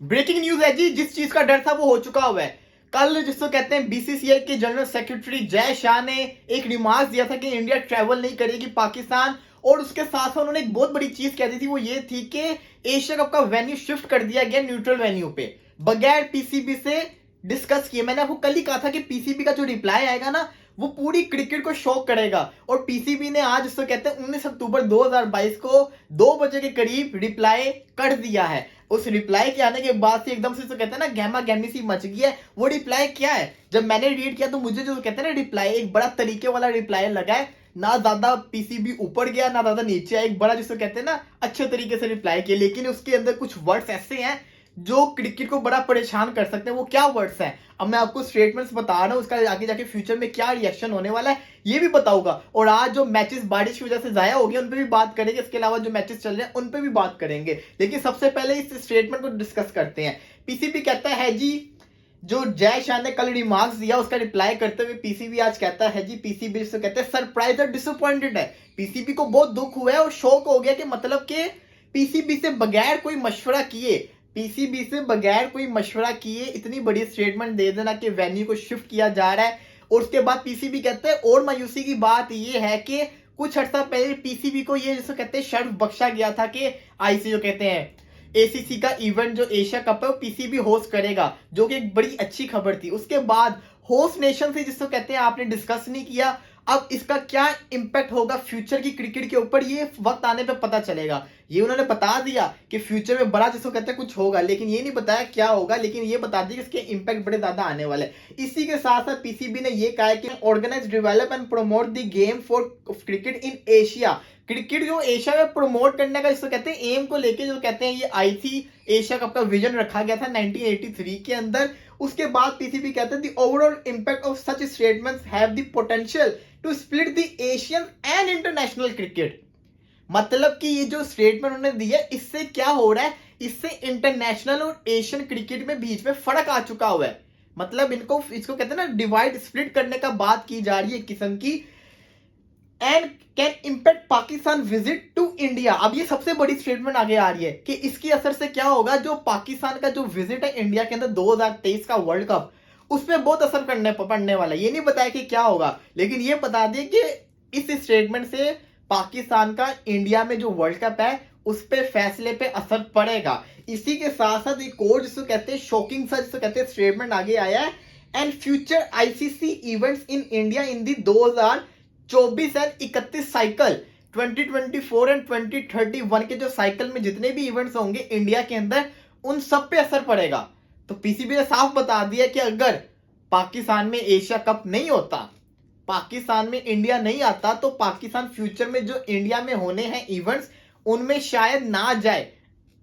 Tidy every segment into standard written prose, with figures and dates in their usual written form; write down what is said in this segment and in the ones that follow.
Breaking news है जी, जिस चीज का डर था वो हो चुका हुआ है। कल जिसको कहते हैं बीसीसीआई के जनरल सेक्रेटरी जय शाह ने एक रिमार्क दिया था कि इंडिया ट्रैवल नहीं करेगी पाकिस्तान, और उसके साथ साथ उन्होंने एक बहुत बड़ी चीज कह दी थी, वो ये थी कि एशिया कप का वेन्यू शिफ्ट कर दिया गया न्यूट्रल वेन्यू पे, बगैर पीसीबी से डिस्कस किए। मैंने आपको कल ही कहा था कि पीसीबी का जो रिप्लाई आएगा ना, वो पूरी क्रिकेट को शॉक करेगा। और पीसीबी ने आज इसको कहते हैं 19 अक्टूबर 2022 को 2 बजे के करीब रिप्लाई कर दिया है। उस रिप्लाई के आने के बाद से एकदम से तो कहते हैं ना गहमा गहमी सी मच गई है। वो रिप्लाई क्या है, जब मैंने रीड किया तो मुझे जो कहते हैं ना रिप्लाई, एक बड़ा तरीके वाला रिप्लाई लगा है। ना ज्यादा पीसीबी ऊपर गया ना ज्यादा नीचे आया, एक बड़ा जिसको कहते हैं ना अच्छे तरीके से रिप्लाई किया। लेकिन उसके अंदर कुछ वर्ड्स ऐसे हैं जो क्रिकेट को बड़ा परेशान कर सकते हैं। वो क्या वर्ड्स हैं, अब मैं आपको स्टेटमेंट्स बता रहा हूं, उसका आगे जाके फ्यूचर में क्या रिएक्शन होने वाला है ये भी बताऊंगा। और आज जो मैचेस बारिश की वजह से जाया हो गए उन पे भी बात करेंगे, इसके अलावा जो मैचेस चल रहे हैं उन पे भी बात करेंगे। लेकिन सबसे पहले इस स्टेटमेंट को डिस्कस करते हैं। पीसीबी कहता है जी, जो जय शाह ने कल रिमार्क्स दिया उसका रिप्लाई करते हुए पीसीबी आज कहता है जी, पीसीबी से कहते हैं सरप्राइज और डिसअपॉइंटेड है। पीसीबी को बहुत दुख हुआ है और शौक हो गया कि मतलब कि पीसीबी से बगैर कोई मशवरा किए, पीसीबी से बगैर कोई मशवरा किए इतनी बड़ी स्टेटमेंट दे देना कि वेन्यू को शिफ्ट किया जा रहा है। और उसके बाद पीसीबी कहते हैं और मायूसी की बात यह है कि कुछ अर्सा पहले पीसीबी को ये जिसको कहते हैं शर्फ बख्शा गया था कि आईसी जो कहते हैं एसीसी का इवेंट जो एशिया कप है वो पीसीबी होस्ट करेगा, जो कि एक बड़ी अच्छी खबर थी। उसके बाद होस्ट नेशन से जिसको कहते हैं आपने डिस्कस नहीं किया। अब इसका क्या इंपैक्ट होगा फ्यूचर की क्रिकेट के ऊपर, ये वक्त आने पे पता चलेगा। ये उन्होंने बता दिया कि फ्यूचर में बड़ा जिसको कहते हैं कुछ होगा, लेकिन ये नहीं बताया क्या होगा। लेकिन ये बता दिया कि इसके इंपैक्ट बड़े ज्यादा आने वाले। इसी के साथ साथ पीसीबी ने ये कहा है कि organise, develop and promote the game for cricket in Asia. Cricket जो एशिया में प्रमोट करने का जिसको कहते हैं एम को लेके जो कहते हैं ये आई थी, एशिया कप का विजन रखा गया था 1983 के अंदर। उसके बाद पीसीबी कहते हैं the overall impact of such statements have the potential to split the Asian and international cricket. मतलब कि ये जो स्टेटमेंट उन्होंने दिया इससे क्या हो रहा है, इससे इंटरनेशनल और एशियन क्रिकेट में बीच में फर्क आ चुका हुआ है। मतलब इसको कहते हैं ना डिवाइड स्प्लिट करने का बात की जा रही है किस्म की। And can impact Pakistan visit to India. अब ये सबसे बड़ी स्टेटमेंट आगे आ रही है कि इसकी असर से क्या होगा, जो पाकिस्तान का जो विजिट है इंडिया के अंदर 2023 का वर्ल्ड कप, उसमें बहुत असर पड़ने वाला है। ये नहीं बताया कि क्या होगा, लेकिन ये बता दिए कि इस स्टेटमेंट से पाकिस्तान का इंडिया में जो वर्ल्ड कप है उस पे फैसले पे असर पड़ेगा। इसी के साथ साथ एक और जिसको कहते हैं शॉकिंग सा जिसको कहते हैं स्टेटमेंट आगे आया है। And future ICC events in India in the 2024 and 31 cycle 2024 and 2031 के जो साइकिल में जितने भी इवेंट्स होंगे इंडिया के अंदर उन सब पे असर पड़ेगा। तो पीसीबी ने साफ बता दिया कि अगर पाकिस्तान में एशिया कप नहीं होता, पाकिस्तान में इंडिया नहीं आता, तो पाकिस्तान फ्यूचर में जो इंडिया में होने हैं इवेंट्स उनमें शायद ना जाए।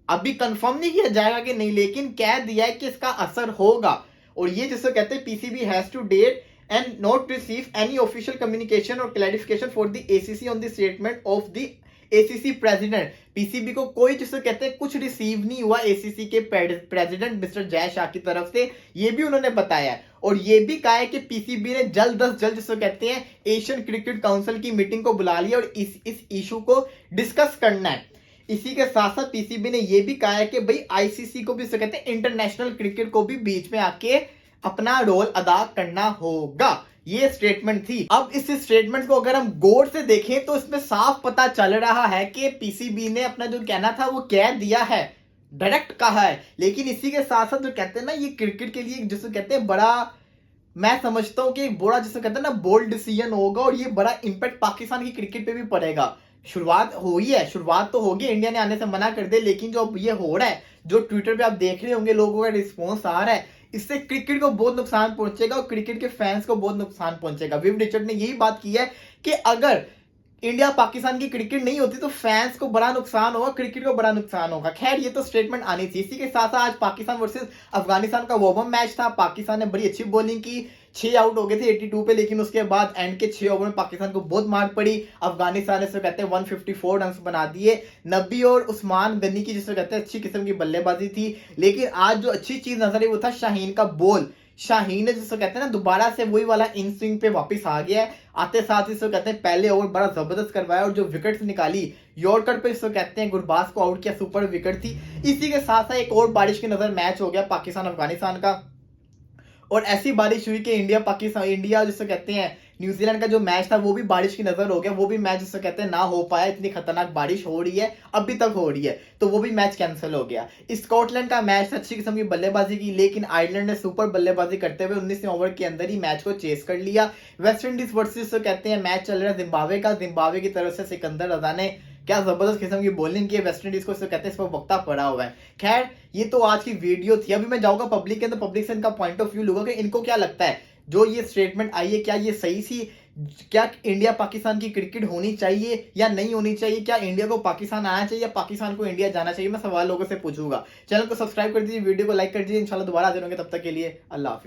अभी कंफर्म नहीं किया जाएगा कि नहीं, लेकिन कह दिया है कि इसका असर होगा। और ये जिसको कहते हैं PCB has to date and not receive any official communication और clarification for the ACC on the statement of the ACC president. PCB को कोई जिसको कहते हैं कुछ रिसीव नहीं हुआ एसीसी के प्रेसिडेंट मिस्टर जय शाह की तरफ से, ये भी उन्होंने बताया है। और ये भी कहा है कि पीसीबी ने जल्द से जल्द जिसको कहते हैं एशियन क्रिकेट काउंसिल की मीटिंग को बुला लिया और इस इशू को डिस्कस करना है। इसी के साथ साथ पीसीबी ने यह भी कहा है कि भाई आईसीसी को भी जिसको कहते हैं इंटरनेशनल क्रिकेट को भी बीच में आके अपना रोल अदा करना होगा। ये स्टेटमेंट थी। अब इस स्टेटमेंट को अगर हम गौर से देखें तो इसमें साफ पता चल रहा है कि पीसीबी ने अपना जो कहना था वो कह दिया है, डायरेक्ट कहा है। लेकिन इसी के साथ साथ जो कहते हैं ना ये क्रिकेट के लिए जिसको कहते हैं बड़ा, मैं समझता हूं कि एक बड़ा जिसको कहते हैं ना बोल्ड डिसीजन होगा और ये बड़ा इंपैक्ट पाकिस्तान की क्रिकेट पे भी पड़ेगा। शुरुआत हुई है, शुरुआत तो होगी, इंडिया ने आने से मना कर दे, लेकिन जो ये हो रहा है, जो ट्विटर पे आप देख रहे होंगे लोगों का रिस्पॉन्स आ रहा है, इससे क्रिकेट को बहुत नुकसान पहुंचेगा और क्रिकेट के फैंस को बहुत नुकसान पहुंचेगा। विव रिचर्ड ने यही बात की है कि अगर इंडिया पाकिस्तान की क्रिकेट नहीं होती तो फैंस को बड़ा नुकसान होगा, क्रिकेट को बड़ा नुकसान होगा। खैर ये तो स्टेटमेंट आनी थी। इसी के साथ साथ आज पाकिस्तान वर्सेस अफगानिस्तान का वार्म मैच था। पाकिस्तान ने बड़ी अच्छी बॉलिंग की, 6 आउट हो गए थे 82 पे, लेकिन उसके बाद एंड के 6 ओवर में पाकिस्तान को बहुत मार पड़ी। अफगानिस्तान ने जिसे कहते हैं 154 रन बना दिए। नबी और उस्मान गनी की जिसे कहते हैं अच्छी किस्म की बल्लेबाजी थी। लेकिन आज जो अच्छी चीज नजर आई वो था शाहीन का बॉल। शाहीन है जिसको कहते हैं ना दोबारा से वही वाला इन स्विंग पे वापस आ गया है। आते साथ इसको कहते हैं पहले ओवर बड़ा जबरदस्त करवाया और जो विकेट्स निकाली यॉर्कर पे इसको कहते हैं गुरबाज को आउट किया, सुपर विकेट थी। इसी के साथ साथ एक और बारिश की नजर मैच हो गया पाकिस्तान अफगानिस्तान का, और ऐसी बारिश हुई कि इंडिया जिसको कहते हैं न्यूजीलैंड का जो मैच था वो भी बारिश की नजर हो गया, वो भी मैच जिसको कहते हैं ना हो पाया, इतनी खतरनाक बारिश हो रही है अभी तक हो रही है, तो वो भी मैच कैंसिल हो गया। स्कॉटलैंड का मैच अच्छी किस्म की बल्लेबाजी की, लेकिन आयरलैंड ने सुपर बल्लेबाजी करते हुए 19वें ओवर के अंदर ही मैच को चेस कर लिया। वेस्ट इंडीज वर्सेस कहते हैं मैच चल रहा है जिम्बाब्वे का, जिम्बाब्वे की तरफ से सिकंदर रजा ने क्या जबरदस्त किस्म की बॉलिंग की है, वेस्ट इंडीज को कहते हैं इस पर वक्ता पड़ा हुआ है। खैर ये तो आज की वीडियो थी, अभी मैं जाऊंगा पब्लिक के अंदर, पब्लिक से इनका पॉइंट ऑफ व्यू लूंगा कि इनको क्या लगता है जो ये स्टेटमेंट आई है क्या ये सही सी, क्या इंडिया पाकिस्तान की क्रिकेट होनी चाहिए या नहीं होनी चाहिए, क्या इंडिया को पाकिस्तान आना चाहिए या पाकिस्तान को इंडिया जाना चाहिए, मैं सवाल लोगों से पूछूंगा। चैनल को सब्सक्राइब कर दीजिए, वीडियो को लाइक कर दीजिए, इंशाल्लाह दोबारा हाजिर होंगे, तब तक के लिए अल्लाह हाफिज।